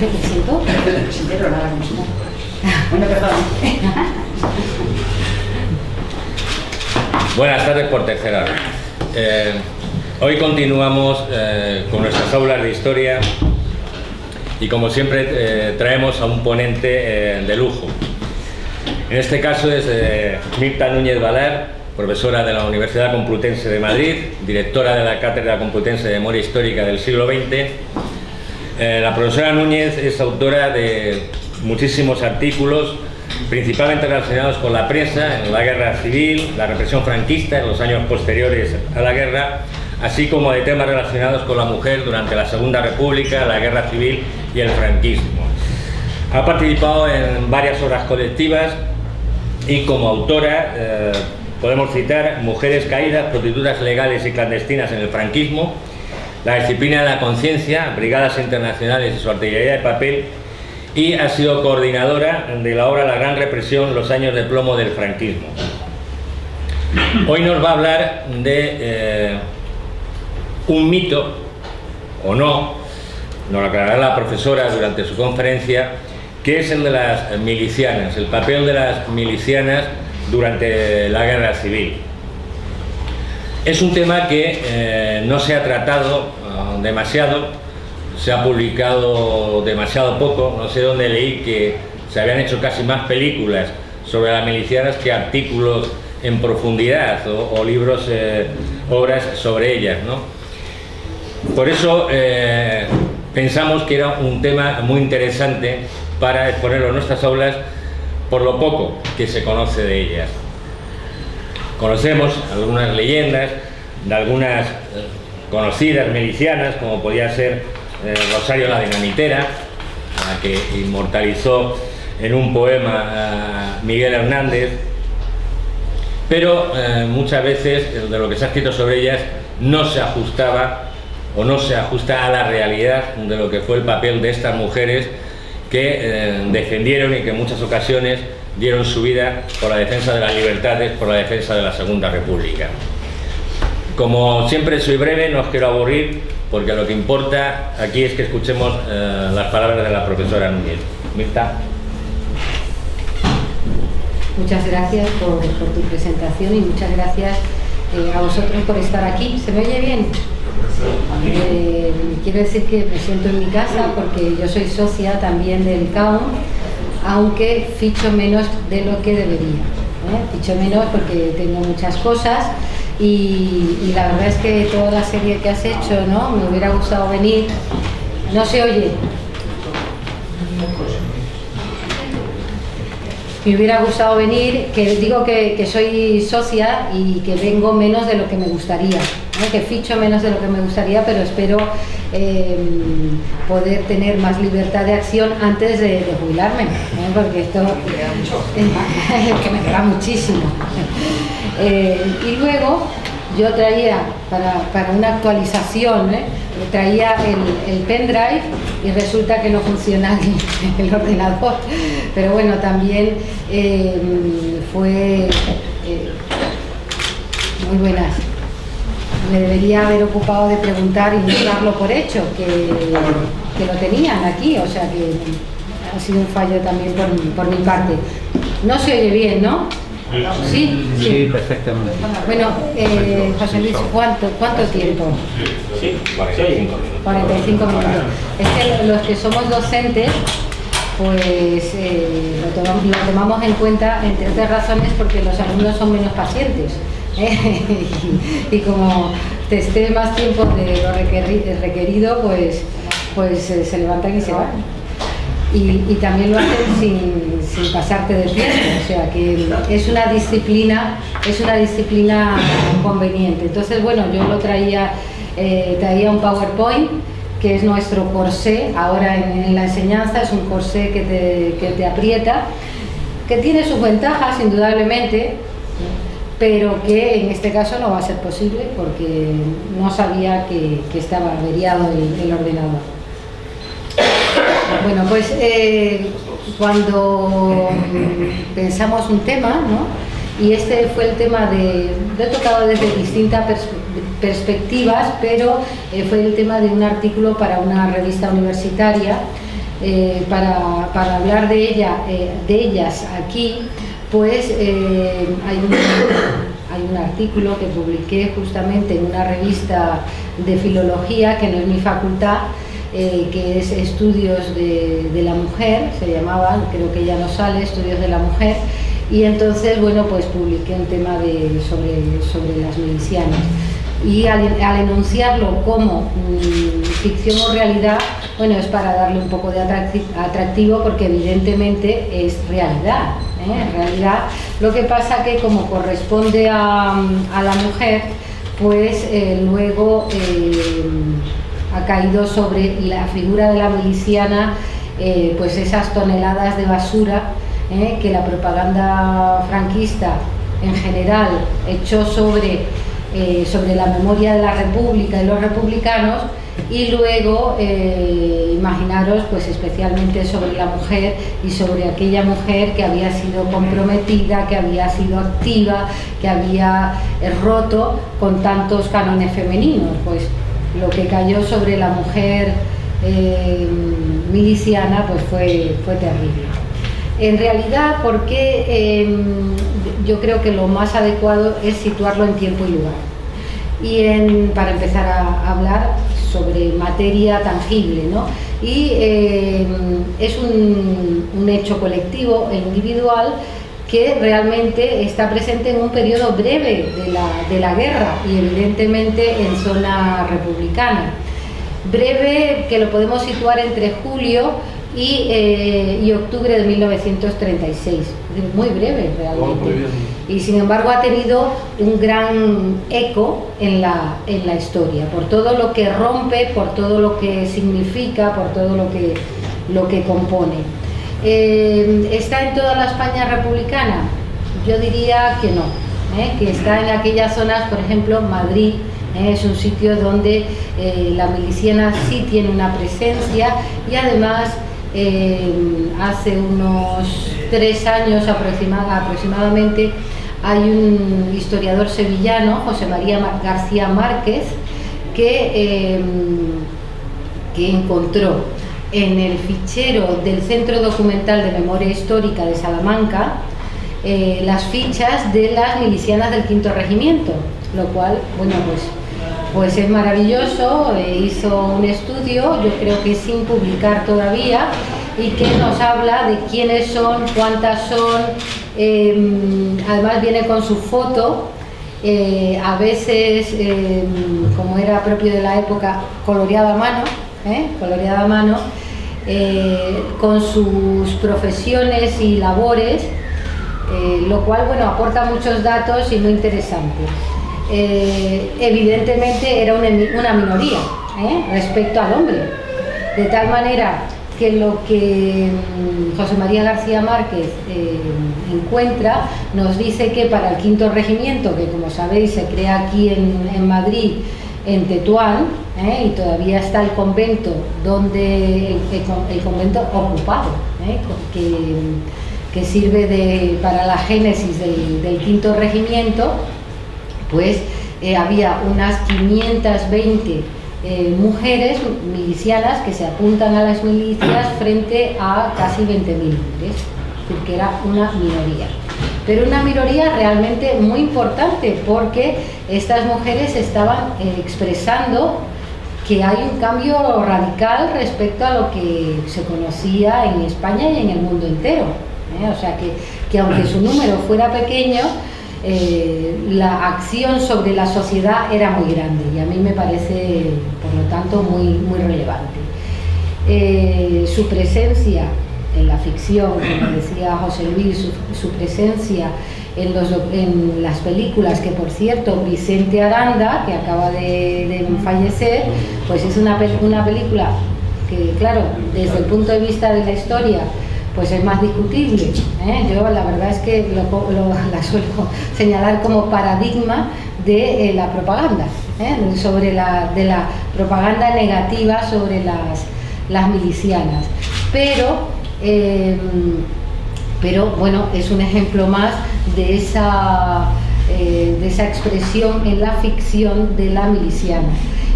¿Te presento? Sin Pedro, nada, como si no. Bueno, perdón. Buenas tardes por tercera vez. Hoy continuamos con nuestras aulas de historia y como siempre traemos a un ponente de lujo. En este caso es Mirta Núñez Valar, profesora de la Universidad Complutense de Madrid, directora de la Cátedra Complutense de Memoria Histórica del siglo XX. La profesora Núñez es autora de muchísimos artículos, principalmente relacionados con la prensa en la guerra civil, la represión franquista en los años posteriores a la guerra, así como de temas relacionados con la mujer durante la Segunda República, la guerra civil y el franquismo. Ha participado en varias obras colectivas y como autora podemos citar Mujeres caídas, prostitutas legales y clandestinas en el franquismo, La disciplina de la conciencia, Brigadas internacionales y su artillería de papel, y ha sido coordinadora de la obra La gran represión, los años de plomo del franquismo. Hoy nos va a hablar de un mito, o no, nos lo aclarará la profesora durante su conferencia, que es el de las milicianas, el papel de las milicianas durante la guerra civil. Es un tema que no se ha tratado demasiado, se ha publicado demasiado poco, no sé dónde leí que se habían hecho casi más películas sobre las milicianas que artículos en profundidad o libros, obras sobre ellas, ¿no? Por eso pensamos que era un tema muy interesante para exponerlo en nuestras aulas por lo poco que se conoce de ellas. Conocemos algunas leyendas de algunas conocidas milicianas, como podía ser Rosario la Dinamitera, a la que inmortalizó en un poema Miguel Hernández, pero muchas veces de lo que se ha escrito sobre ellas no se ajustaba o no se ajusta a la realidad de lo que fue el papel de estas mujeres que defendieron y que en muchas ocasiones dieron su vida por la defensa de las libertades, por la defensa de la Segunda República. Como siempre soy breve, no os quiero aburrir, porque lo que importa aquí es que escuchemos las palabras de la profesora Núñez. Mirta. Muchas gracias por tu presentación y muchas gracias a vosotros por estar aquí. ¿Se me oye bien? Quiero decir que me siento en mi casa porque yo soy socia también del CAUM, aunque ficho menos de lo que debería. Ficho menos porque tengo muchas cosas y la verdad es que toda la serie que has hecho, ¿no? Me hubiera gustado venir. ¿No se oye? Me hubiera gustado venir, que digo que soy socia y que vengo menos de lo que me gustaría, ¿no? Que ficho menos de lo que me gustaría, pero espero poder tener más libertad de acción antes de jubilarme, porque esto que me queda muchísimo. Y luego yo traía, para una actualización, traía el pendrive y resulta que no funciona el ordenador, pero bueno, también fue muy buenas. Me debería haber ocupado de preguntar y no darlo por hecho, que lo tenían aquí, o sea que ha sido un fallo también por mi parte. No se oye bien, ¿no? ¿Sí? Sí, perfectamente. Bueno, José Luis, ¿cuánto tiempo? Sí, 45 minutos. 45 minutos. Es que los que somos docentes, pues lo tomamos en cuenta, entre otras razones, porque los alumnos son menos pacientes. Y como te estés más tiempo de lo requerido, pues se levantan y se van. Y también lo hacen sin pasarte de tiempo, o sea que es una disciplina conveniente. Entonces, bueno, yo lo traía un PowerPoint, que es nuestro corsé ahora en la enseñanza, es un corsé que te aprieta, que tiene sus ventajas indudablemente, pero que en este caso no va a ser posible porque no sabía que estaba averiado el ordenador. Bueno, pues cuando pensamos un tema, ¿no? Y este fue el tema lo he tocado desde distintas perspectivas, pero fue el tema de un artículo para una revista universitaria para hablar de ellas aquí, pues hay un artículo que publiqué justamente en una revista de filología, que no es mi facultad, que es Estudios de la Mujer, se llamaba, creo que ya no sale, Estudios de la Mujer, y entonces, bueno, pues publiqué un tema sobre las milicianas. Y al enunciarlo como ficción o realidad, bueno, es para darle un poco de atractivo, porque evidentemente es realidad, En realidad, lo que pasa que como corresponde a la mujer, pues luego ha caído sobre la figura de la miliciana pues esas toneladas de basura que la propaganda franquista en general echó sobre la memoria de la República y los republicanos, y luego imaginaros pues especialmente sobre la mujer y sobre aquella mujer que había sido comprometida, que había sido activa, que había roto con tantos cánones femeninos. Pues lo que cayó sobre la mujer miliciana pues fue terrible. En realidad, porque yo creo que lo más adecuado es situarlo en tiempo y lugar. Y para empezar a hablar sobre materia tangible, ¿no? Y es un hecho colectivo e individual que realmente está presente en un periodo breve de la guerra, y evidentemente en zona republicana. Breve, que lo podemos situar entre julio y octubre de 1936, muy breve realmente, y sin embargo ha tenido un gran eco en la historia, por todo lo que rompe, por todo lo que significa, por todo lo que compone. ¿Está en toda la España republicana? Yo diría que no, que está en aquellas zonas, por ejemplo Madrid, es un sitio donde la miliciana sí tiene una presencia, y además hace unos 3 años aproximadamente hay un historiador sevillano, José María García Márquez, que encontró en el fichero del Centro Documental de Memoria Histórica de Salamanca las fichas de las milicianas del V Regimiento, lo cual, bueno, pues es maravilloso. Hizo un estudio, yo creo que sin publicar todavía, y que nos habla de quiénes son, cuántas son, además viene con su foto, a veces, como era propio de la época, coloreada a mano, con sus profesiones y labores, lo cual, bueno, aporta muchos datos y muy interesantes. Evidentemente era una minoría respecto al hombre, de tal manera que lo que José María García Márquez encuentra nos dice que para el V Regimiento, que como sabéis se crea aquí en Madrid, en Tetuán, y todavía está el convento, donde el convento ocupado, que sirve para la génesis del V Regimiento, pues había unas 520 mujeres milicianas que se apuntan a las milicias frente a casi 20.000 hombres, porque era una minoría. Pero una minoría realmente muy importante, porque estas mujeres estaban expresando que hay un cambio radical respecto a lo que se conocía en España y en el mundo entero. O sea que aunque su número fuera pequeño, la acción sobre la sociedad era muy grande, y a mí me parece, por lo tanto, muy relevante. Su presencia en la ficción, como decía José Luis, su presencia en las películas, que por cierto Vicente Aranda, que acaba de fallecer, pues es una película que, claro, desde el punto de vista de la historia, pues es más discutible. Yo la verdad es que la suelo señalar como paradigma de la propaganda, de la propaganda negativa sobre las milicianas. Pero bueno, es un ejemplo más de esa expresión en la ficción de la miliciana.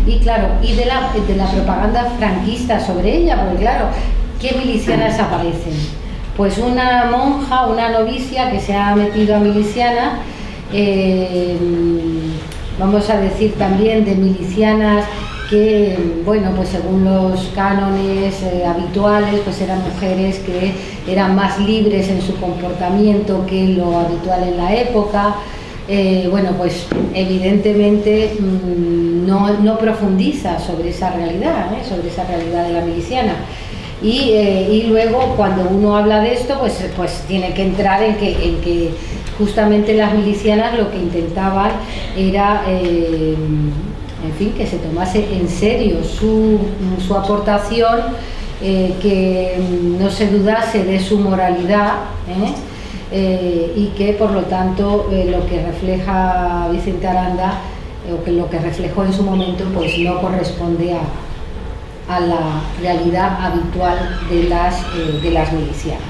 Y claro, y de la propaganda franquista sobre ella, porque claro, ¿qué milicianas aparecen? Pues una monja, una novicia que se ha metido a miliciana, vamos a decir también de milicianas que, bueno, pues según los cánones habituales, pues eran mujeres que eran más libres en su comportamiento que lo habitual en la época. Bueno, pues evidentemente no profundiza sobre esa realidad de la miliciana. Y luego cuando uno habla de esto, pues tiene que entrar en que justamente las milicianas lo que intentaban era, en fin, que se tomase en serio su aportación, que no se dudase de su moralidad, y que por lo tanto lo que refleja Vicente Aranda, o que lo que reflejó en su momento, pues no corresponde a la realidad habitual de las milicianas.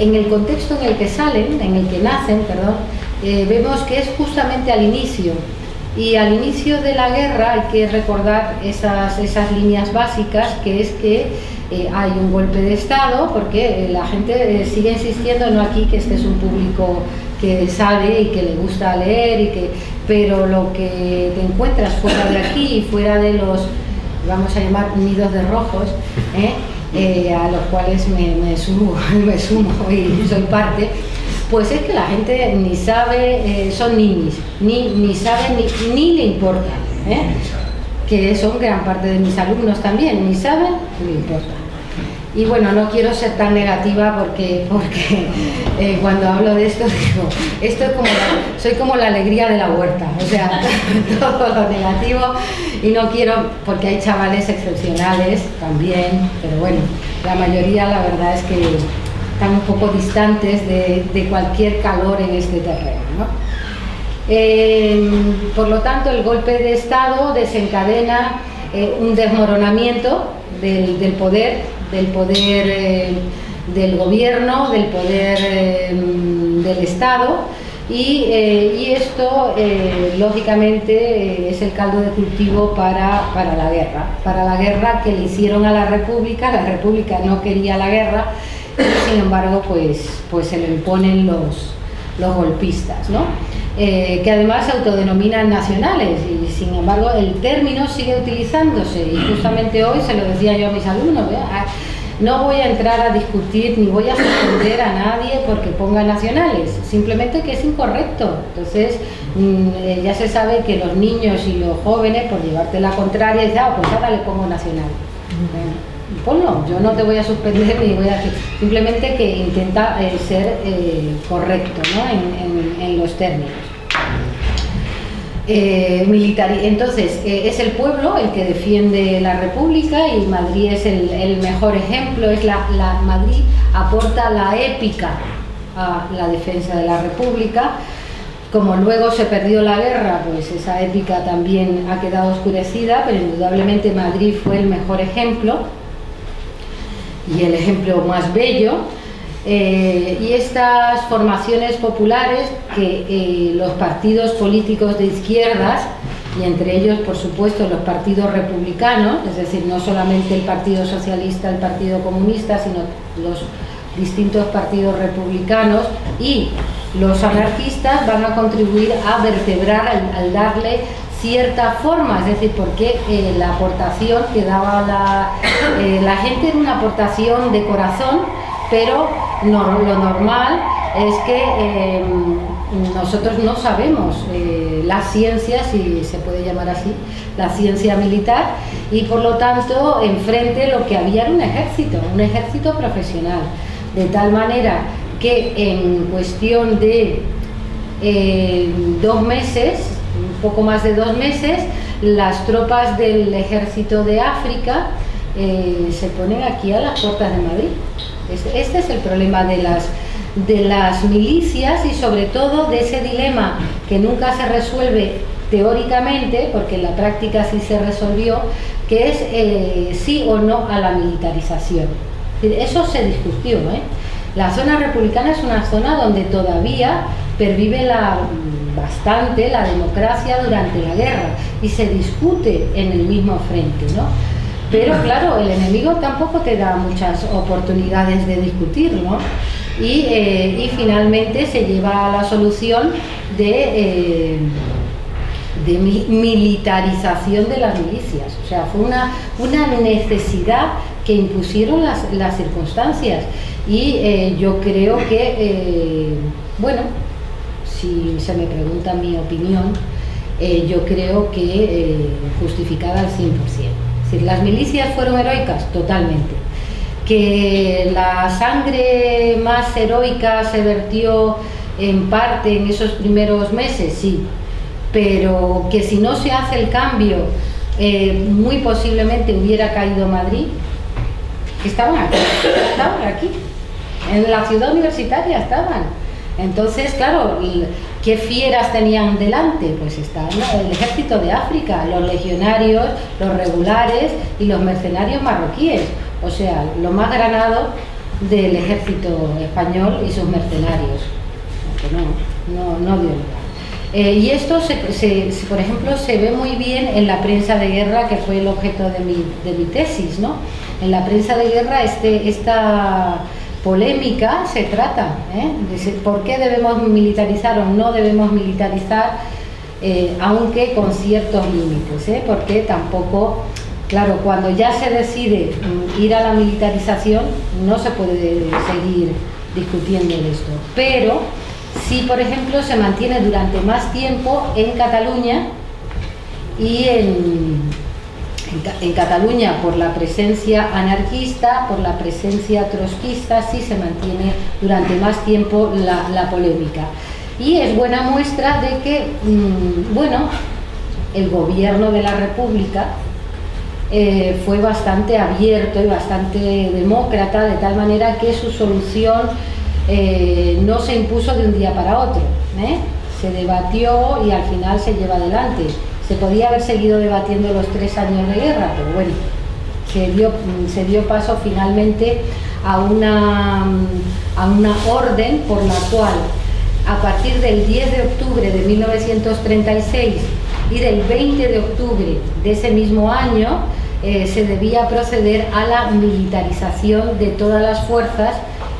En el contexto en el que salen, en el que nacen, vemos que es justamente al inicio, y al inicio de la guerra hay que recordar esas líneas básicas, que es que hay un golpe de Estado, porque la gente sigue insistiendo, no aquí, que este es un público que sabe y que le gusta leer, pero lo que te encuentras fuera de aquí, fuera de los, vamos a llamar, nidos de rojos, a los cuales me sumo y soy parte, pues es que la gente ni sabe, son niños, ni saben ni le importa, que son gran parte de mis alumnos también, ni saben ni le importa. Y bueno, no quiero ser tan negativa porque cuando hablo de esto digo, esto es soy como la alegría de la huerta, o sea, todo lo negativo, y no quiero, porque hay chavales excepcionales también, pero bueno, la mayoría la verdad es que están un poco distantes de cualquier calor en este terreno, ¿no? Por lo tanto, el golpe de Estado desencadena un desmoronamiento del poder del gobierno, del poder del Estado, y esto lógicamente es el caldo de cultivo para la guerra que le hicieron a la República no quería la guerra, y sin embargo pues se le imponen los golpistas, ¿no? Que además se autodenominan nacionales, y sin embargo el término sigue utilizándose, y justamente hoy se lo decía yo a mis alumnos, no voy a entrar a discutir ni voy a suspender a nadie porque ponga nacionales, simplemente que es incorrecto. Entonces ya se sabe que los niños y los jóvenes, por llevarte la contraria, dicen, pues ahora le pongo nacional. Ponlo, yo no te voy a suspender ni voy a decir, simplemente que intenta ser correcto, ¿no? en los términos. Entonces es el pueblo el que defiende la República, y Madrid es el mejor ejemplo. Madrid aporta la épica a la defensa de la República. Como luego se perdió la guerra, pues esa épica también ha quedado oscurecida, pero indudablemente Madrid fue el mejor ejemplo y el ejemplo más bello. Y estas formaciones populares que los partidos políticos de izquierdas, y entre ellos por supuesto los partidos republicanos, es decir, no solamente el Partido Socialista, el Partido Comunista, sino los distintos partidos republicanos y los anarquistas, van a contribuir a vertebrar al darle cierta forma, es decir, porque la aportación que daba la gente era una aportación de corazón, pero lo normal es que nosotros no sabemos la ciencia, si se puede llamar así, la ciencia militar, y por lo tanto enfrente lo que había era un ejército profesional, de tal manera que en cuestión de 2 meses, un poco más de 2 meses, las tropas del ejército de África se ponen aquí a las puertas de Madrid. Este es el problema de las milicias, y sobre todo de ese dilema que nunca se resuelve teóricamente, porque en la práctica sí se resolvió, que es sí o no a la militarización. Eso se discutió, La zona republicana es una zona donde todavía pervive bastante la democracia durante la guerra y se discute en el mismo frente, ¿no? Pero claro, el enemigo tampoco te da muchas oportunidades de discutir, ¿no? Y finalmente se lleva a la solución de militarización de las milicias. O sea, fue una necesidad que impusieron las circunstancias. Y yo creo que, bueno, si se me pregunta mi opinión, yo creo que justificada al 100%. Es decir, las milicias fueron heroicas, totalmente. Que la sangre más heroica se vertió en parte en esos primeros meses, sí, pero que si no se hace el cambio, muy posiblemente hubiera caído Madrid. Estaban aquí, en la ciudad universitaria estaban. Entonces, claro, ¿qué fieras tenían delante? Pues está el ejército de África, los legionarios, los regulares y los mercenarios marroquíes. O sea, lo más granado del ejército español y sus mercenarios. No dio lugar. Y esto, por ejemplo, se ve muy bien en la prensa de guerra, que fue el objeto de mi tesis, ¿no? En la prensa de guerra esta polémica se trata, de por qué debemos militarizar o no debemos militarizar, aunque con ciertos límites, porque tampoco, claro, cuando ya se decide ir a la militarización no se puede seguir discutiendo de esto, pero si por ejemplo se mantiene durante más tiempo en Cataluña y en Cataluña por la presencia anarquista, por la presencia trotskista, sí se mantiene durante más tiempo la polémica. Y es buena muestra de que, bueno, el gobierno de la República fue bastante abierto y bastante demócrata, de tal manera que su solución no se impuso de un día para otro, se debatió y al final se lleva adelante. Se podía haber seguido debatiendo los 3 años de guerra, pero bueno, se dio paso finalmente a una orden por la cual, a partir del 10 de octubre de 1936 y del 20 de octubre de ese mismo año, se debía proceder a la militarización de todas las fuerzas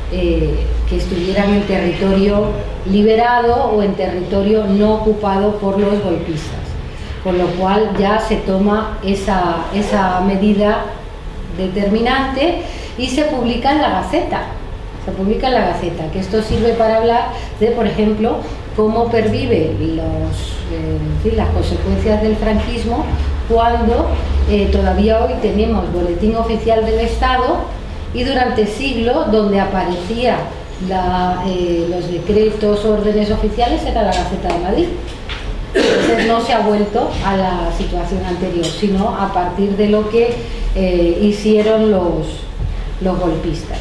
que estuvieran en territorio liberado o en territorio no ocupado por los golpistas. Con lo cual ya se toma esa medida determinante y se publica en la Gaceta. Que esto sirve para hablar de, por ejemplo, cómo pervive las consecuencias del franquismo cuando todavía hoy tenemos Boletín Oficial del Estado y durante siglos donde aparecía los decretos, órdenes oficiales, era la Gaceta de Madrid. Entonces no se ha vuelto a la situación anterior, sino a partir de lo que hicieron los golpistas.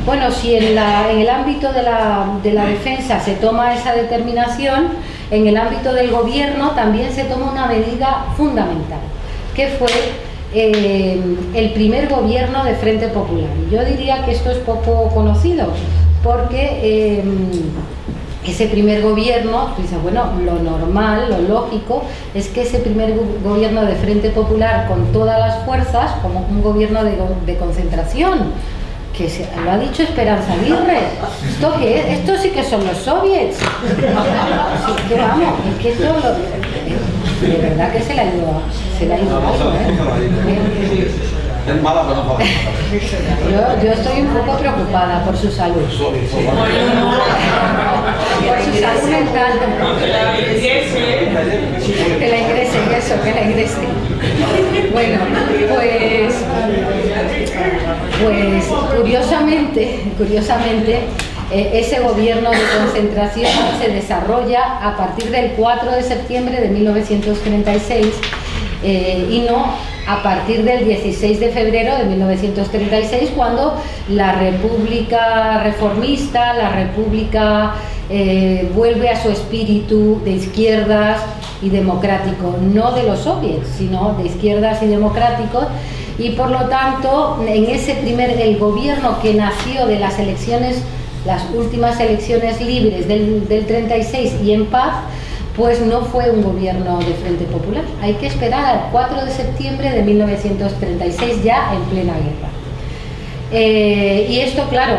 Bueno, si en el ámbito de la defensa se toma esa determinación, en el ámbito del gobierno también se toma una medida fundamental, que fue el primer gobierno de Frente Popular. Y yo diría que esto es poco conocido, porque ese primer gobierno, dice, bueno, lo normal, lo lógico, es que ese primer gobierno de Frente Popular con todas las fuerzas, como un gobierno de concentración, que lo ha dicho Esperanza Aguirre, ¿esto qué es? Esto sí que son los soviets. Sí, que vamos, es que esto de verdad que se le ha ido algo, Es mala, pero no yo estoy un poco preocupada por su salud. Por su salud mental. Que la ingrese, que la ingrese. Bueno, pues curiosamente, ese gobierno de concentración se desarrolla a partir del 4 de septiembre de 1936 y no a partir del 16 de febrero de 1936, cuando la República reformista, la República vuelve a su espíritu de izquierdas y democrático, no de los soviets, sino de izquierdas y democráticos, y por lo tanto, en ese el gobierno que nació de las elecciones, las últimas elecciones libres del 36 y en paz, pues no fue un gobierno de Frente Popular. Hay que esperar al 4 de septiembre de 1936, ya en plena guerra. Y esto, claro,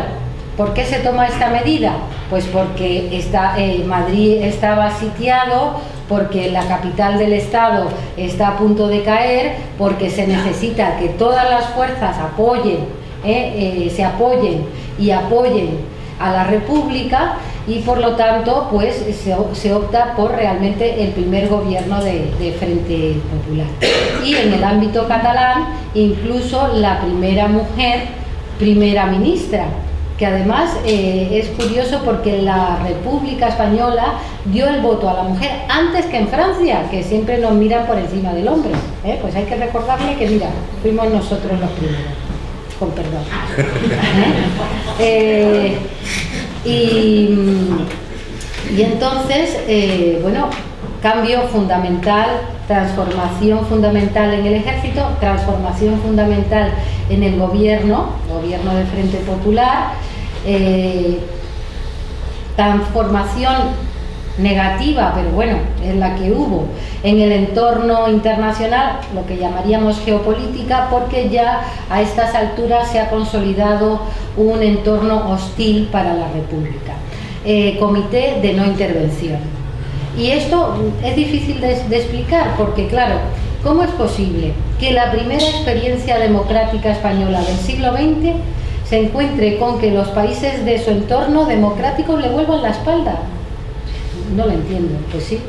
¿por qué se toma esta medida? Pues porque Madrid estaba sitiado, porque la capital del Estado está a punto de caer, porque se necesita que todas las fuerzas se apoyen y apoyen a la República, y por lo tanto pues se opta por realmente el primer gobierno de Frente Popular. Y en el ámbito catalán, incluso la primera mujer primera ministra, que además es curioso porque la República Española dio el voto a la mujer antes que en Francia, que siempre nos miran por encima del hombre. Pues hay que recordarle que, mira, fuimos nosotros los primeros, con perdón. Y entonces, bueno, cambio fundamental, transformación fundamental en el ejército, transformación fundamental en el gobierno de Frente Popular, transformación negativa, pero bueno, es la que hubo en el entorno internacional, lo que llamaríamos geopolítica, porque ya a estas alturas se ha consolidado un entorno hostil para la República. Comité de no intervención. Y esto es difícil de explicar porque, claro, ¿cómo es posible que la primera experiencia democrática española del siglo XX se encuentre con que los países de su entorno democrático le vuelvan la espalda? No lo entiendo. Pues sí,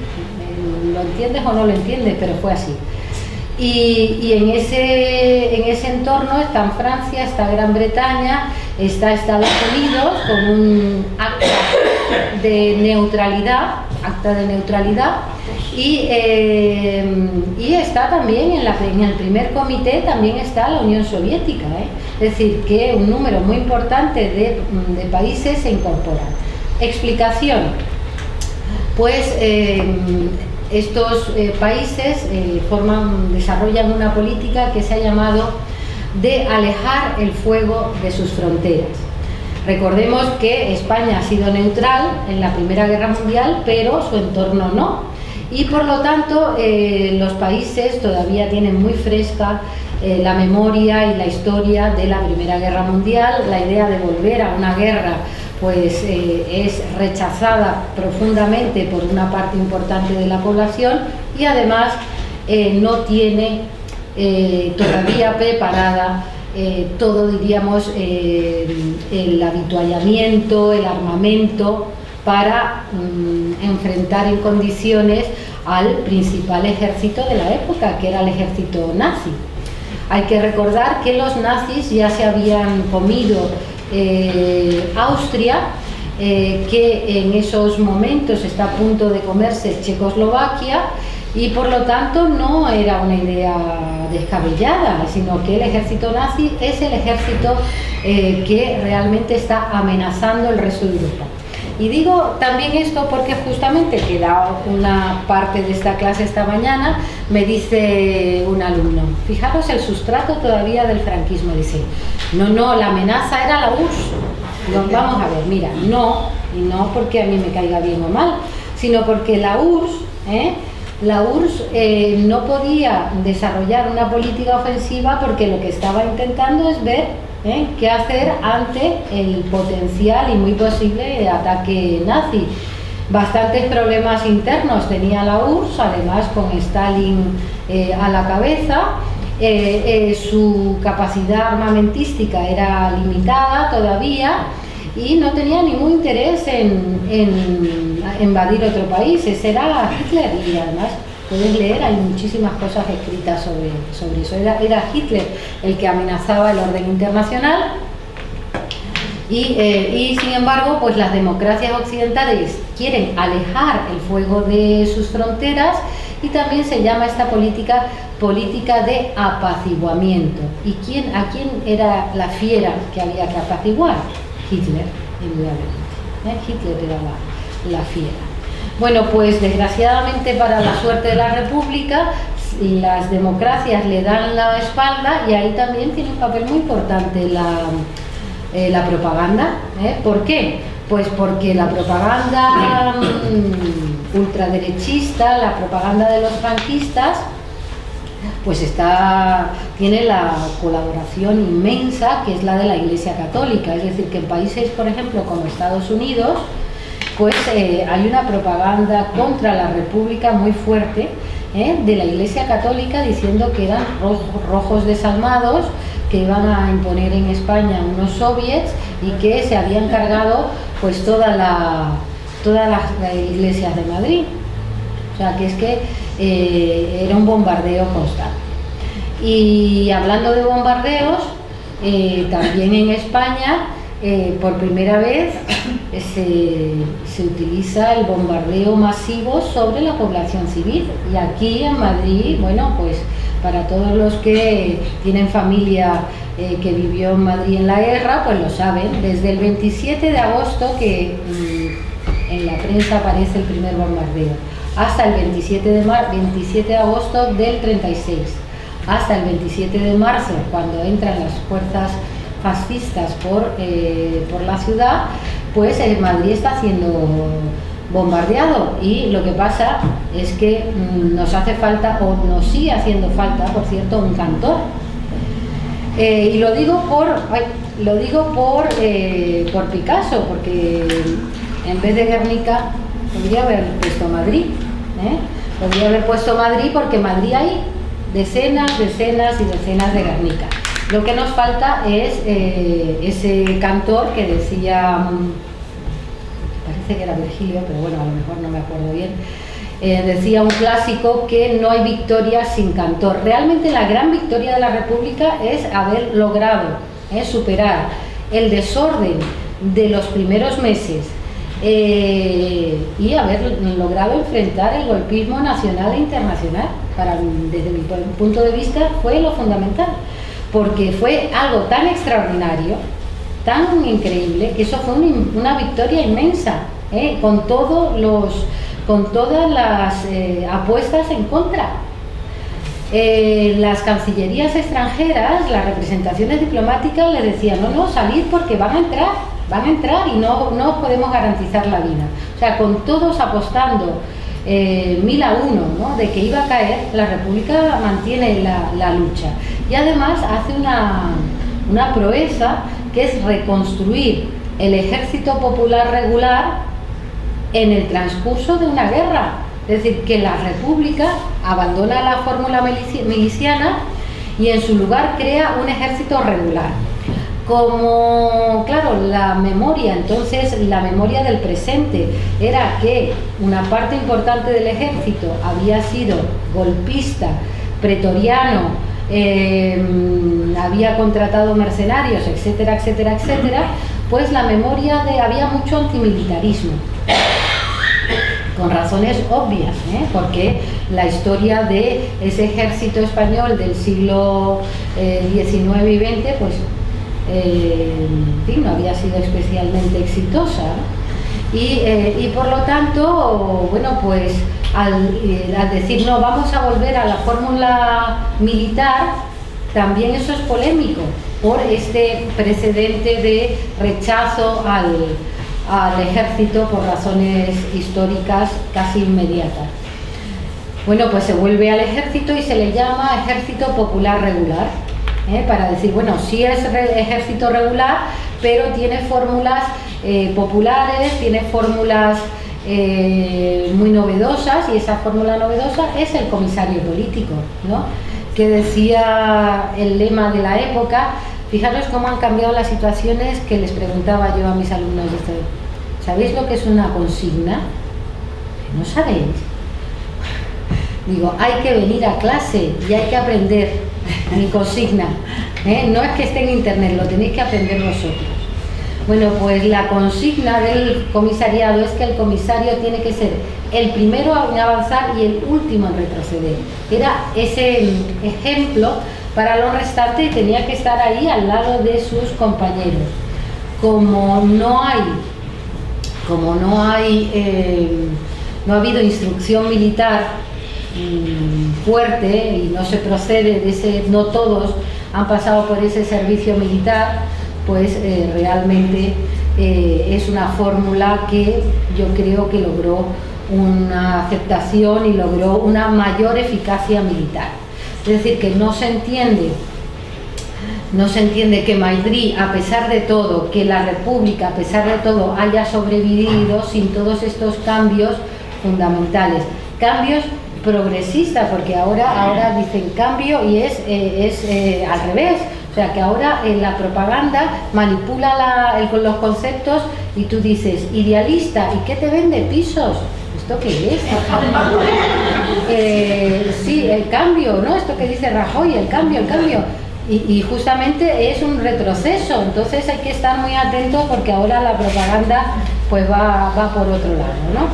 lo entiendes o no lo entiendes, pero fue así. Y en ese entorno está Francia, está Gran Bretaña, está Estados Unidos con un acta de neutralidad, y está también en el primer comité también está la Unión Soviética, es decir, que un número muy importante de países se incorporan. Explicación, pues estos países desarrollan una política que se ha llamado de alejar el fuego de sus fronteras. Recordemos que España ha sido neutral en la Primera Guerra Mundial, pero su entorno no. Y por lo tanto, los países todavía tienen muy fresca la memoria y la historia de la Primera Guerra Mundial. La idea de volver a una guerra pues es rechazada profundamente por una parte importante de la población, y además no tiene todavía preparada todo, diríamos, el avituallamiento, el armamento para enfrentar en condiciones al principal ejército de la época, que era el ejército nazi. Hay que recordar que los nazis ya se habían comido Austria, que en esos momentos está a punto de comerse Checoslovaquia, y por lo tanto no era una idea descabellada, sino que el ejército nazi es el ejército que realmente está amenazando el resto de Europa. Y digo también esto porque justamente que he dado una parte de esta clase esta mañana, me dice un alumno, fijaros el sustrato todavía del franquismo, dice, no, la amenaza era la URSS. No, vamos a ver, mira, no, y no porque a mí me caiga bien o mal, sino porque la URSS no podía desarrollar una política ofensiva porque lo que estaba intentando es ver qué hacer ante el potencial y muy posible ataque nazi. Bastantes problemas internos tenía la URSS, además con Stalin a la cabeza. Su capacidad armamentística era limitada todavía y no tenía ningún interés en invadir otro país. Ese era Hitler, y además puedes leer, hay muchísimas cosas escritas sobre eso. Era Hitler el que amenazaba el orden internacional, y sin embargo pues las democracias occidentales quieren alejar el fuego de sus fronteras, y también se llama esta política de apaciguamiento. ¿Y a quién era la fiera que había que apaciguar? Hitler, indudablemente. Hitler era la fiera. Bueno, pues desgraciadamente para la suerte de la República, las democracias le dan la espalda, y ahí también tiene un papel muy importante la propaganda. ¿Por qué? Pues porque la propaganda ultraderechista, la propaganda de los franquistas, pues tiene la colaboración inmensa que es la de la Iglesia Católica. Es decir, que en países, por ejemplo, como Estados Unidos, pues hay una propaganda contra la República muy fuerte de la Iglesia Católica, diciendo que eran rojos desalmados, que iban a imponer en España unos soviets y que se habían cargado pues todas las iglesias de Madrid. O sea, que es que era un bombardeo constante. Y hablando de bombardeos, también en España por primera vez se utiliza el bombardeo masivo sobre la población civil. Y aquí en Madrid, bueno, pues para todos los que tienen familia que vivió en Madrid en la guerra, pues lo saben. Desde el 27 de agosto, que en la prensa aparece el primer bombardeo, hasta el 27 de agosto del 36, hasta el 27 de marzo, cuando entran las fuerzas fascistas por la ciudad, pues Madrid está siendo bombardeado. Y lo que pasa es que nos hace falta, o nos sigue haciendo falta, por cierto, un cantor. Y lo digo por Picasso, porque en vez de Guernica podría haber puesto Madrid. Podría haber puesto Madrid, porque en Madrid hay decenas y decenas de Guernica. Lo que nos falta es ese cantor que decía, parece que era Virgilio, pero bueno, a lo mejor no me acuerdo bien, decía un clásico que no hay victoria sin cantor. Realmente la gran victoria de la República es haber logrado superar el desorden de los primeros meses y haber logrado enfrentar el golpismo nacional e internacional. Desde mi punto de vista fue lo fundamental, porque fue algo tan extraordinario, tan increíble, que eso fue una victoria inmensa, con todas las apuestas en contra. Las cancillerías extranjeras, las representaciones diplomáticas les decían: no, salid porque van a entrar y no os podemos garantizar la vida. O sea, con todos apostando 1000 a 1, ¿no?, de que iba a caer, la República mantiene la lucha. Y además hace una proeza, que es reconstruir el ejército popular regular en el transcurso de una guerra. Es decir, que la República abandona la fórmula miliciana y en su lugar crea un ejército regular. Como, claro, la memoria del presente era que una parte importante del ejército había sido golpista, pretoriano, había contratado mercenarios, etcétera, etcétera, etcétera, pues la memoria había mucho antimilitarismo, con razones obvias, porque la historia de ese ejército español del siglo XIX y XX, pues en fin, no había sido especialmente exitosa, ¿no? Y por lo tanto, bueno, pues al decir no, vamos a volver a la fórmula militar, también eso es polémico por este precedente de rechazo al ejército por razones históricas casi inmediatas. Bueno, pues se vuelve al ejército y se le llama Ejército Popular Regular, para decir, bueno, sí es ejército regular, pero tiene fórmulas populares, tiene fórmulas muy novedosas, y esa fórmula novedosa es el comisario político, ¿no?, que decía el lema de la época. Fijaros cómo han cambiado las situaciones, que les preguntaba yo a mis alumnos: ¿sabéis lo que es una consigna? ¿No sabéis? Digo, hay que venir a clase y hay que aprender mi consigna, no es que esté en internet, lo tenéis que aprender vosotros. Bueno, pues la consigna del comisariado es que el comisario tiene que ser el primero en avanzar y el último en retroceder. Era ese ejemplo para los restantes, y tenía que estar ahí al lado de sus compañeros. Como no ha habido instrucción militar fuerte y no se procede de ese, no todos han pasado por ese servicio militar, pues realmente es una fórmula que yo creo que logró una aceptación y logró una mayor eficacia militar. Es decir, que no se entiende que Madrid, a pesar de todo, que la República, a pesar de todo, haya sobrevivido sin todos estos cambios fundamentales. Cambios progresistas, porque ahora dicen cambio y es al revés. O sea, que ahora la propaganda manipula los conceptos y tú dices, idealista, ¿y qué te vende? Pisos. ¿Esto qué es? Sí, el cambio, ¿no? Esto que dice Rajoy, el cambio. Y justamente es un retroceso, entonces hay que estar muy atentos porque ahora la propaganda pues va por otro lado, ¿no?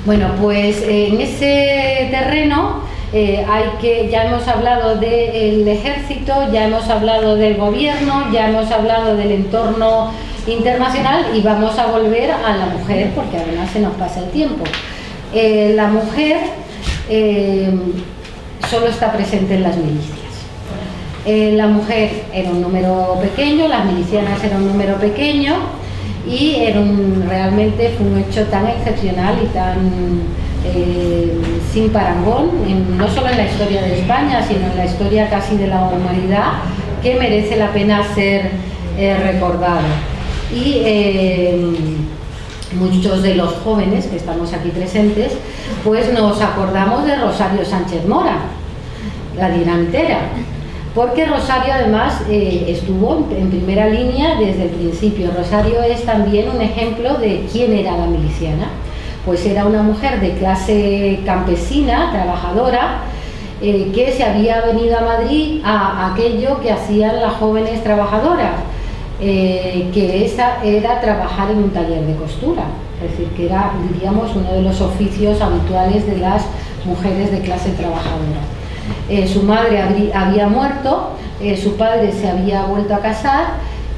Bueno, pues en ese terreno ya hemos hablado del ejército, ya hemos hablado del gobierno, ya hemos hablado del entorno internacional y vamos a volver a la mujer porque además se nos pasa el tiempo. La mujer solo está presente en las milicias. La mujer era un número pequeño, las milicianas eran un número pequeño y realmente fue un hecho tan excepcional y tan sin parangón, no solo en la historia de España, sino en la historia casi de la humanidad, que merece la pena ser recordado. Y muchos de los jóvenes que estamos aquí presentes, pues nos acordamos de Rosario Sánchez Mora, la dinamitera, porque Rosario además estuvo en primera línea desde el principio. Rosario es también un ejemplo de quién era la miliciana. Pues era una mujer de clase campesina, trabajadora, que se había venido a Madrid a aquello que hacían las jóvenes trabajadoras, que era trabajar en un taller de costura, es decir, que era, diríamos, uno de los oficios habituales de las mujeres de clase trabajadora. Su madre había muerto, su padre se había vuelto a casar,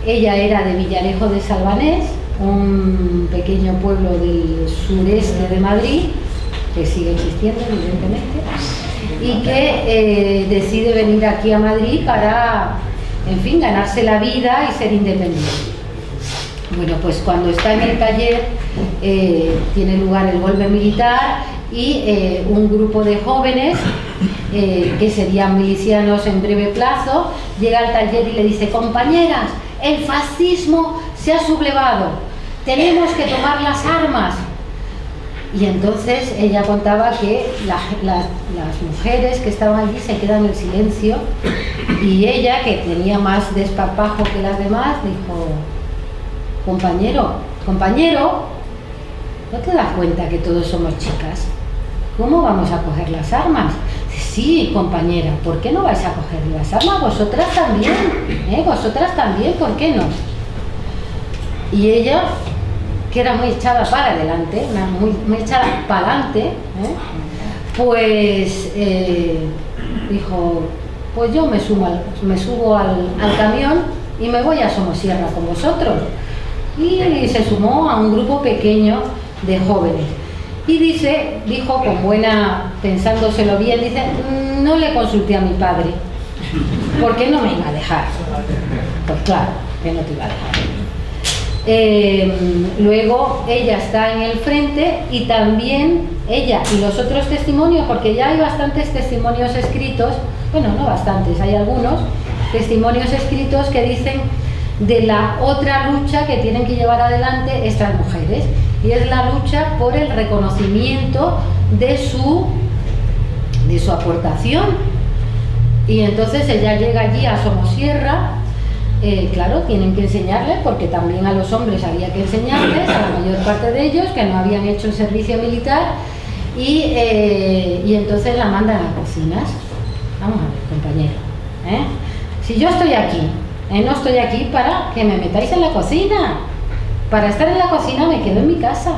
ella era de Villarejo de Salvanés, un pequeño pueblo del sureste de Madrid, que sigue existiendo evidentemente, y que decide venir aquí a Madrid para, en fin, ganarse la vida y ser independiente. Bueno, pues cuando está en el taller tiene lugar el golpe militar y un grupo de jóvenes que serían milicianos en breve plazo llega al taller y le dice: compañeras, el fascismo se ha sublevado, tenemos que tomar las armas. Y entonces ella contaba que las mujeres que estaban allí se quedan en silencio y ella, que tenía más desparpajo que las demás, dijo: compañero, ¿no te das cuenta que todos somos chicas? ¿Cómo vamos a coger las armas? Sí, compañera, ¿por qué no vais a coger las armas? Vosotras también, vosotras también, ¿por qué no? Y ella, que era muy echada para adelante, muy echada para adelante, pues dijo: pues yo me subo al camión y me voy a Somosierra con vosotros. Y se sumó a un grupo pequeño de jóvenes. Y dijo con buena, pensándoselo bien, dice: no le consulté a mi padre, porque no me iba a dejar. Pues claro, que no te iba a dejar. Luego ella está en el frente y también ella y los otros testimonios, porque ya hay bastantes testimonios escritos, bueno, no bastantes, hay algunos testimonios escritos que dicen de la otra lucha que tienen que llevar adelante estas mujeres, y es la lucha por el reconocimiento de su aportación. Y entonces ella llega allí a Somosierra. Claro, tienen que enseñarles, porque también a los hombres había que enseñarles, a la mayor parte de ellos que no habían hecho el servicio militar, y entonces la mandan a cocinas. Vamos a ver, compañero, si yo estoy aquí, no estoy aquí para que me metáis en la cocina. Para estar en la cocina me quedo en mi casa.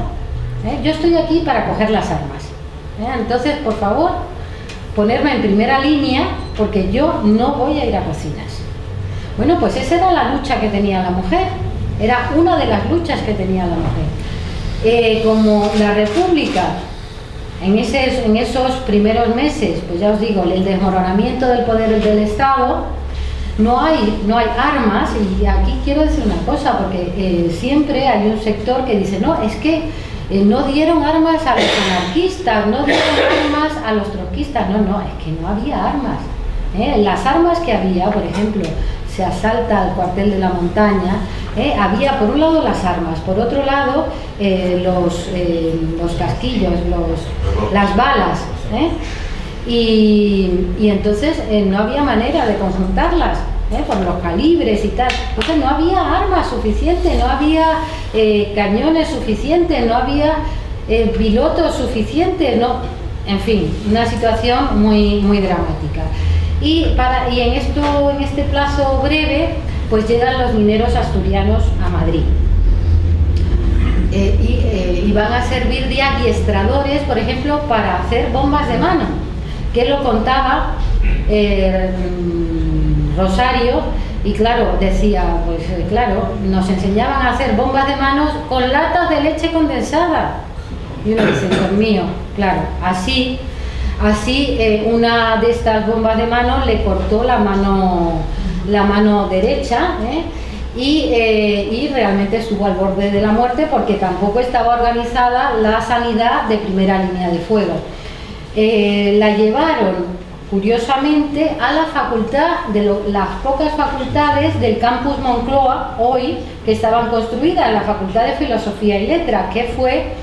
Yo estoy aquí para coger las armas. Entonces, por favor, ponerme en primera línea, porque yo no voy a ir a cocinas. Bueno, pues esa era la lucha que tenía la mujer. Era una de las luchas que tenía la mujer. Como la República, en esos primeros meses, pues ya os digo, el desmoronamiento del poder del Estado, no hay armas. Y aquí quiero decir una cosa, porque siempre hay un sector que dice, no, es que no dieron armas a los anarquistas, no dieron armas a los trotskistas. No, es que no había armas. Las armas que había, por ejemplo, se asalta al cuartel de la Montaña, había por un lado las armas, por otro lado los casquillos, las balas, y entonces no había manera de conjuntarlas, por los calibres y tal. Entonces no había armas suficientes, no había cañones suficientes, no había pilotos suficientes, no, en fin, una situación muy, muy dramática. Y en este plazo breve, pues llegan los mineros asturianos a Madrid. Y van a servir de adiestradores, por ejemplo, para hacer bombas de mano, que lo contaba Rosario, y claro, decía, pues claro, nos enseñaban a hacer bombas de manos con latas de leche condensada. Y uno dice, Dios mío, claro, así una de estas bombas de mano le cortó la mano derecha, y realmente estuvo al borde de la muerte, porque tampoco estaba organizada la sanidad de primera línea de fuego. La llevaron, curiosamente, a la facultad, las pocas facultades del campus Moncloa, hoy, que estaban construidas, la Facultad de Filosofía y Letras, que fue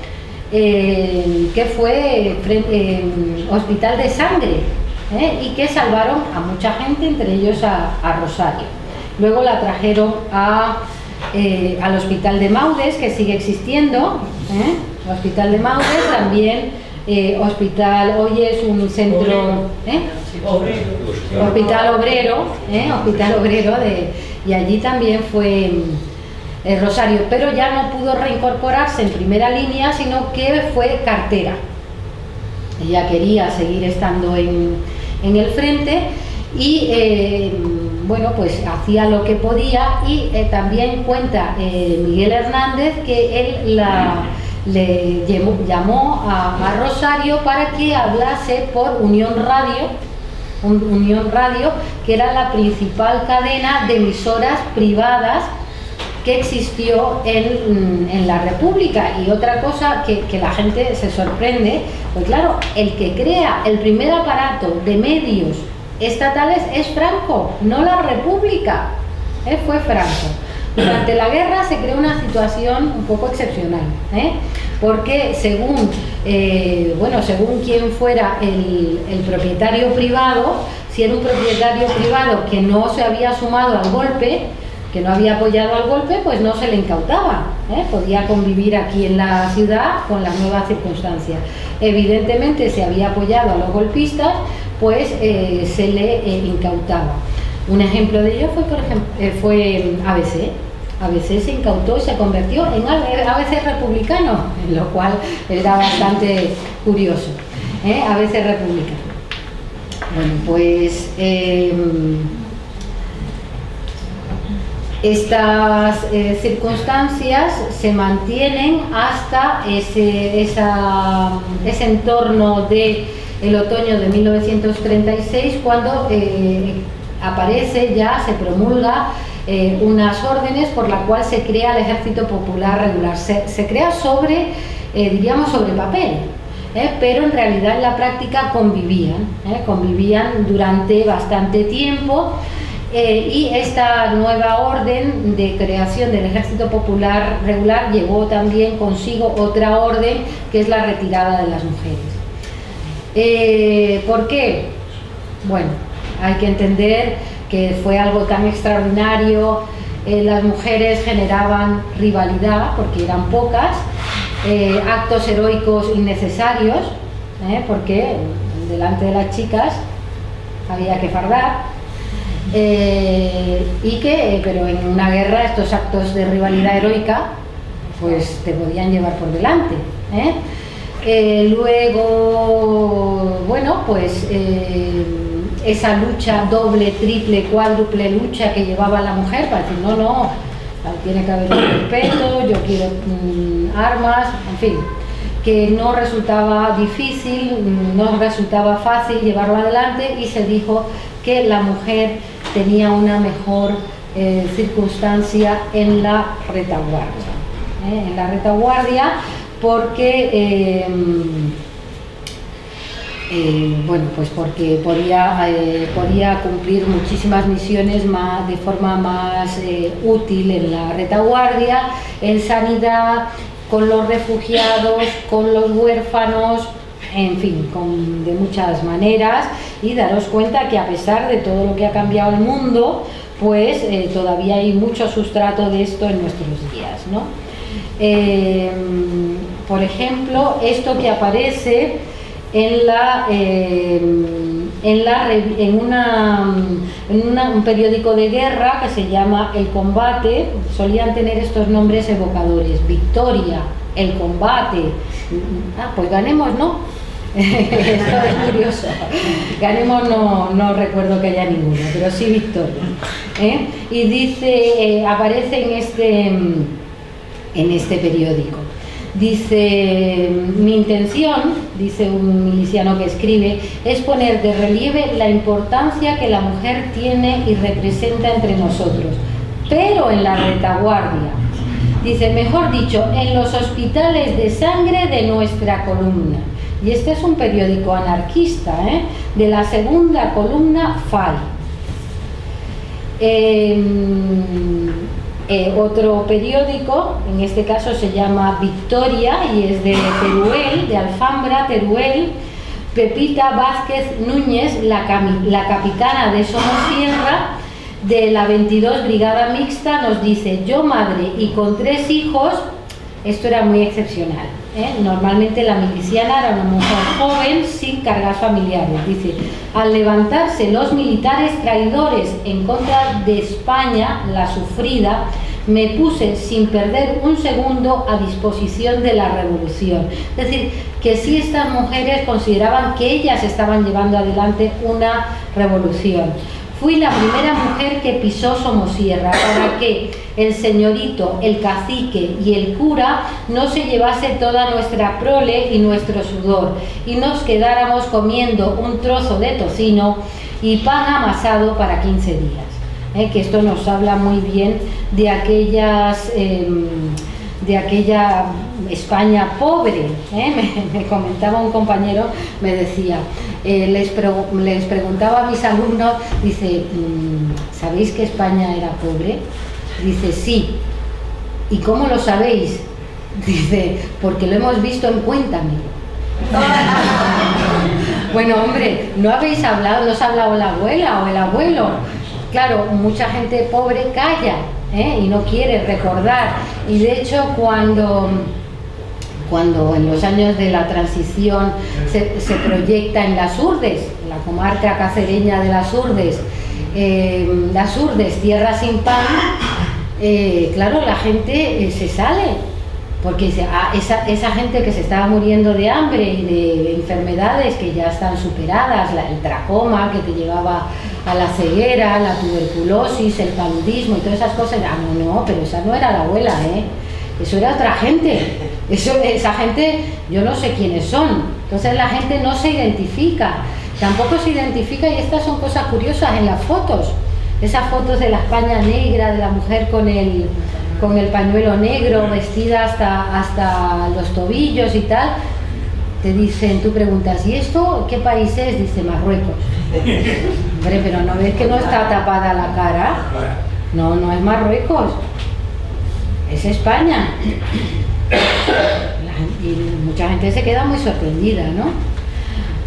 hospital de sangre, y que salvaron a mucha gente, entre ellos a Rosario. Luego la trajeron al hospital de Maudes, que sigue existiendo, el hospital de Maudes también, hoy es un centro, hospital obrero, y allí también fue Rosario, pero ya no pudo reincorporarse en primera línea, sino que fue cartera. Ella quería seguir estando en el frente, y bueno, pues hacía lo que podía. Y también cuenta Miguel Hernández que él le llamó a Rosario para que hablase por Unión Radio, que era la principal cadena de emisoras privadas que existió en la República. Y otra cosa que la gente se sorprende, pues claro, el que crea el primer aparato de medios estatales es Franco, no la República, fue Franco. Durante la guerra se creó una situación un poco excepcional, porque según quién fuera el propietario privado, si era un propietario privado que no se había sumado al golpe, que no había apoyado al golpe, pues no se le incautaba, podía convivir aquí en la ciudad con las nuevas circunstancias. Evidentemente, si había apoyado a los golpistas, pues se le incautaba. Un ejemplo de ello fue ABC. ABC se incautó y se convirtió en ABC republicano, en lo cual era bastante curioso. ABC republicano. Bueno, pues estas circunstancias se mantienen hasta ese entorno del otoño de 1936, cuando aparece ya, se promulga unas órdenes por la cual se crea el Ejército Popular Regular. Se crea sobre papel, pero en realidad en la práctica convivían durante bastante tiempo. Y esta nueva orden de creación del Ejército Popular Regular llevó también consigo otra orden, que es la retirada de las mujeres. ¿Por qué? Bueno, hay que entender que fue algo tan extraordinario. Las mujeres generaban rivalidad porque eran pocas, actos heroicos innecesarios, porque delante de las chicas había que fardar. Pero en una guerra estos actos de rivalidad heroica pues te podían llevar por delante, luego, bueno, pues esa lucha doble, triple, cuádruple lucha que llevaba la mujer para decir no, tiene que haber un respeto, yo quiero armas, en fin, que no resultaba difícil, no resultaba fácil llevarlo adelante, y se dijo que la mujer tenía una mejor circunstancia en la retaguardia. En la retaguardia porque bueno, pues porque podía cumplir muchísimas misiones de forma más útil en la retaguardia, en sanidad, con los refugiados, con los huérfanos, en fin, de muchas maneras. Y daros cuenta que a pesar de todo lo que ha cambiado el mundo, pues todavía hay mucho sustrato de esto en nuestros días, ¿no? Por ejemplo, esto que aparece en un periódico de guerra que se llama El Combate. Solían tener estos nombres evocadores: Victoria, El Combate. Pues Ganemos, ¿no? Esto es curioso. Ganemos no recuerdo que haya ninguno, pero sí Victoria. Y dice, aparece en este periódico. Dice: mi intención, dice un miliciano que escribe, es poner de relieve la importancia que la mujer tiene y representa entre nosotros, pero en la retaguardia. Dice, mejor dicho, en los hospitales de sangre de nuestra columna. Y este es un periódico anarquista, de la segunda columna FAI. Otro periódico, en este caso se llama Victoria y es de Teruel, de Alfambra, Teruel. Pepita Vázquez Núñez, la capitana de Somosierra, de la 22 Brigada Mixta, nos dice: yo madre y con 3 hijos, esto era muy excepcional, normalmente la miliciana era una mujer joven sin cargas familiares. Dice: al levantarse los militares traidores en contra de España, la sufrida, me puse sin perder un segundo a disposición de la revolución. Es decir, que sí, estas mujeres consideraban que ellas estaban llevando adelante una revolución. Fui la primera mujer que pisó Somosierra para que el señorito, el cacique y el cura no se llevase toda nuestra prole y nuestro sudor y nos quedáramos comiendo un trozo de tocino y pan amasado para 15 días. Que esto nos habla muy bien de aquella España pobre. Me comentaba un compañero, me decía, les preguntaba a mis alumnos, dice: ¿sabéis que España era pobre? Dice: sí. ¿Y cómo lo sabéis? Dice: porque lo hemos visto en Cuéntame. Bueno, hombre, no habéis hablado, no os ha hablado la abuela o el abuelo. Claro, mucha gente pobre calla y no quiere recordar. Y de hecho, cuando en los años de la transición se proyecta en Las Urdes, en la comarca cacereña de Las Urdes, tierra sin pan, claro, la gente se sale, porque dice: esa gente que se estaba muriendo de hambre y de enfermedades que ya están superadas, el tracoma que te llevaba a la ceguera, la tuberculosis, el paludismo y todas esas cosas. No, pero esa no era la abuela, eso era otra gente. Esa gente, yo no sé quiénes son. Entonces la gente no se identifica, tampoco se identifica. Y estas son cosas curiosas en las fotos, esas fotos de la España negra, de la mujer con el pañuelo negro, vestida hasta los tobillos y tal. Te dicen, tú preguntas: ¿y esto qué país es? Dice: Marruecos. Hombre, pero ¿no ves que no está tapada la cara? No es Marruecos, es España. Y mucha gente se queda muy sorprendida, ¿no?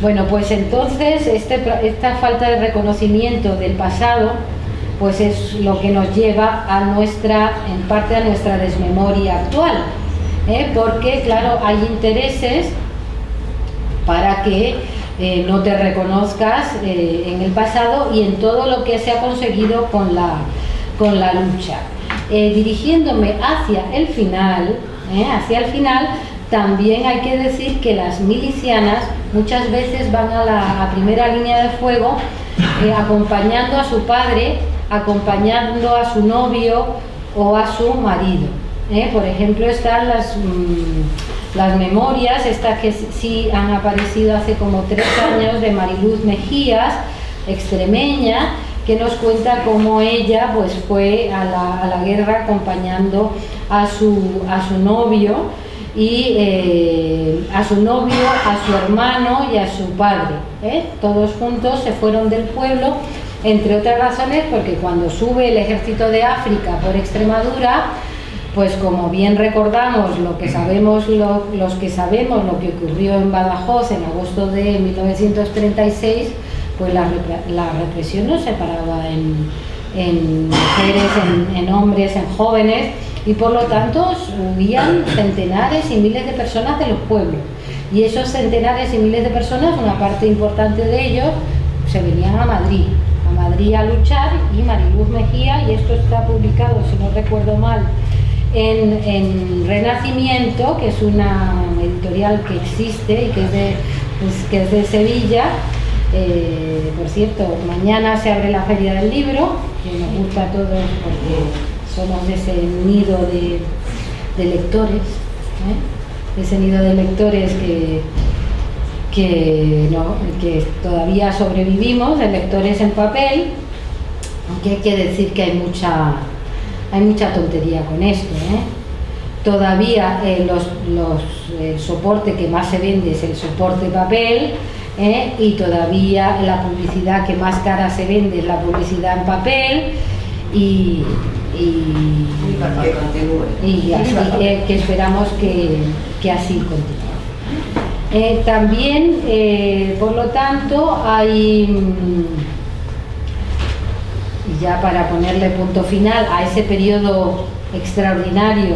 Bueno, pues entonces esta falta de reconocimiento del pasado, pues es lo que nos lleva en parte a nuestra desmemoria actual, porque claro, hay intereses para que no te reconozcas en el pasado y en todo lo que se ha conseguido con la lucha. Dirigiéndome hacia el final, también hay que decir que las milicianas muchas veces van a la primera línea de fuego acompañando a su padre, acompañando a su novio o a su marido. Por ejemplo, están las memorias, estas que sí han aparecido hace como 3 años, de Mariluz Mejías, extremeña, que nos cuenta cómo ella pues fue a la guerra acompañando a su novio, a su hermano y a su padre, todos juntos se fueron del pueblo, entre otras razones porque cuando sube el ejército de África por Extremadura, pues como bien recordamos los que sabemos lo que ocurrió en Badajoz en agosto de 1936, pues la represión no se paraba en mujeres, en hombres, en jóvenes, y por lo tanto huían centenares y miles de personas de los pueblos, y esos centenares y miles de personas, una parte importante de ellos, se venían a Madrid a luchar, y Mariluz Mejía, y esto está publicado, si no recuerdo mal, en Renacimiento, que es una editorial que existe y que es de Sevilla. Por cierto, mañana se abre la Feria del Libro, que nos gusta a todos porque somos de ese nido de lectores, ese nido de lectores que todavía sobrevivimos, de lectores en papel, aunque hay que decir que hay mucha tontería con esto, Todavía el soporte que más se vende es el soporte papel, y todavía la publicidad que más cara se vende es la publicidad en papel, y así que esperamos que así continúe. También, por lo tanto, hay, ya para ponerle punto final a ese periodo extraordinario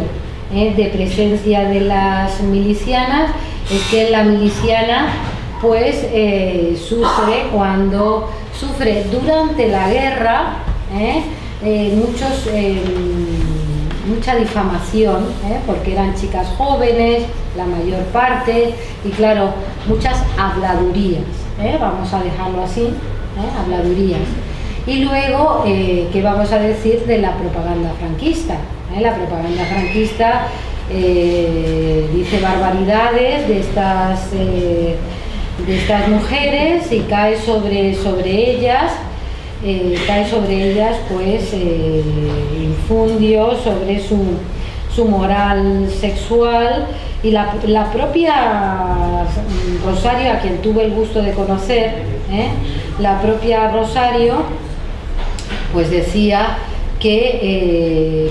de presencia de las milicianas, es que la miliciana pues sufre durante la guerra mucha difamación, porque eran chicas jóvenes, la mayor parte, y claro, muchas habladurías, vamos a dejarlo así, habladurías. Y luego, ¿qué vamos a decir de la propaganda franquista? La propaganda franquista dice barbaridades de estas mujeres y cae sobre ellas pues infundios sobre su moral sexual, y la propia Rosario, a quien tuve el gusto de conocer, la propia Rosario pues decía que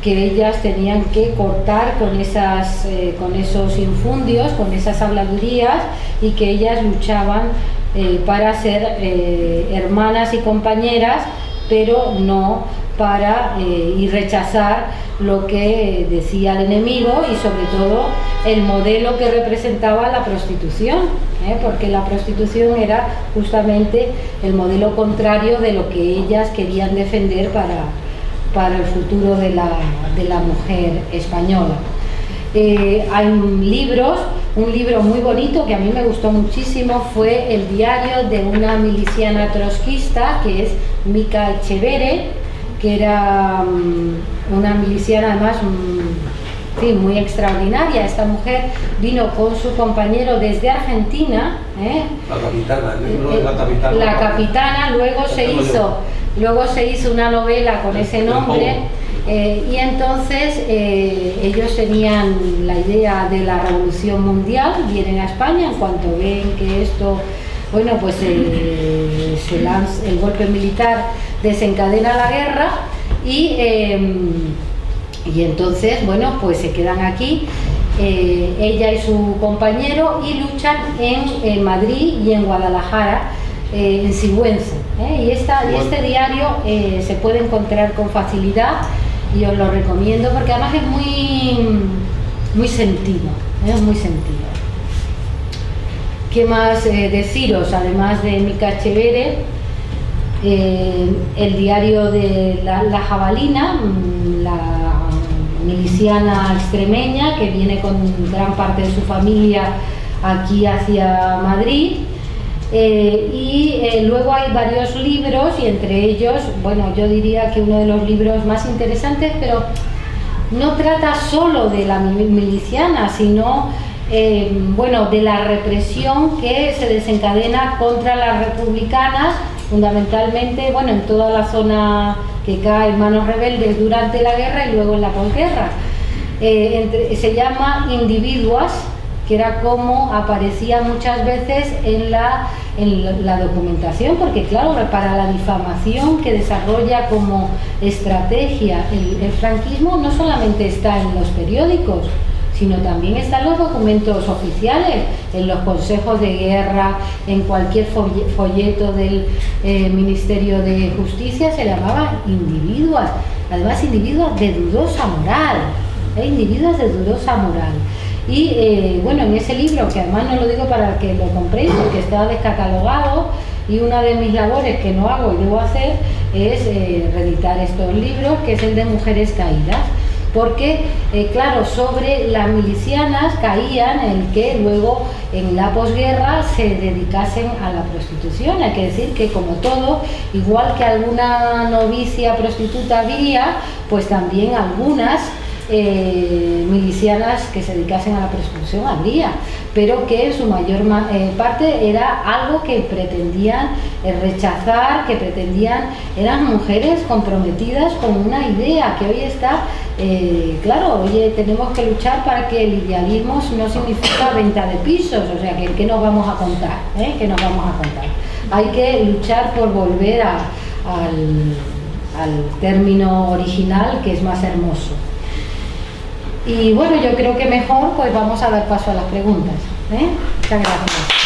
ellas tenían que cortar con esos infundios, con esas habladurías, y que ellas luchaban para ser hermanas y compañeras, pero no para y rechazar lo que decía el enemigo, y sobre todo el modelo que representaba la prostitución, porque la prostitución era justamente el modelo contrario de lo que ellas querían defender para el futuro de la mujer española. Hay libros, un libro muy bonito que a mí me gustó muchísimo fue el diario de una miliciana trotskista, que es Mica Echevere, que era una miliciana además muy extraordinaria. Esta mujer vino con su compañero desde Argentina, la capitana, luego se hizo una novela con ese nombre. Y entonces ellos tenían la idea de la revolución mundial, vienen a España, en cuanto ven que esto, bueno, pues el golpe militar desencadena la guerra, y entonces, bueno, pues se quedan aquí, ella y su compañero, y luchan en Madrid y en Guadalajara, en Sigüenza, y este diario se puede encontrar con facilidad, y os lo recomiendo porque además es muy sentido, muy sentido. ¿Qué más deciros? Además de Mica Echevere, el diario de la Jabalina, la miliciana extremeña que viene con gran parte de su familia aquí hacia Madrid. Luego hay varios libros, y entre ellos, bueno, yo diría que uno de los libros más interesantes, pero no trata solo de la miliciana, sino bueno, de la represión que se desencadena contra las republicanas fundamentalmente, bueno, en toda la zona que cae en manos rebeldes durante la guerra y luego en la posguerra. Se llama Individuas, que era como aparecía muchas veces en la documentación, porque claro, para la difamación que desarrolla como estrategia el franquismo no solamente está en los periódicos, sino también están los documentos oficiales, en los consejos de guerra, en cualquier folleto del Ministerio de Justicia se llamaba Individuas, además individuos de dudosa moral, individuos de dudosa moral. Y bueno, en ese libro, que además no lo digo para que lo compréis porque está descatalogado, y una de mis labores que no hago y debo hacer es reeditar estos libros, que es el de Mujeres Caídas, porque claro, sobre las milicianas caían el que luego en la posguerra se dedicasen a la prostitución. Hay que decir que, como todo, igual que alguna novicia prostituta había, pues también algunas milicianas que se dedicasen a la prostitución habría, pero que en su mayor parte era algo que pretendían rechazar, que pretendían, eran mujeres comprometidas con una idea que hoy está, claro, oye, tenemos que luchar para que el idealismo no significa venta de pisos, o sea, que nos vamos a contar, que nos vamos a contar. Hay que luchar por volver al término original, que es más hermoso. Y bueno, yo creo que mejor pues vamos a dar paso a las preguntas. Muchas gracias.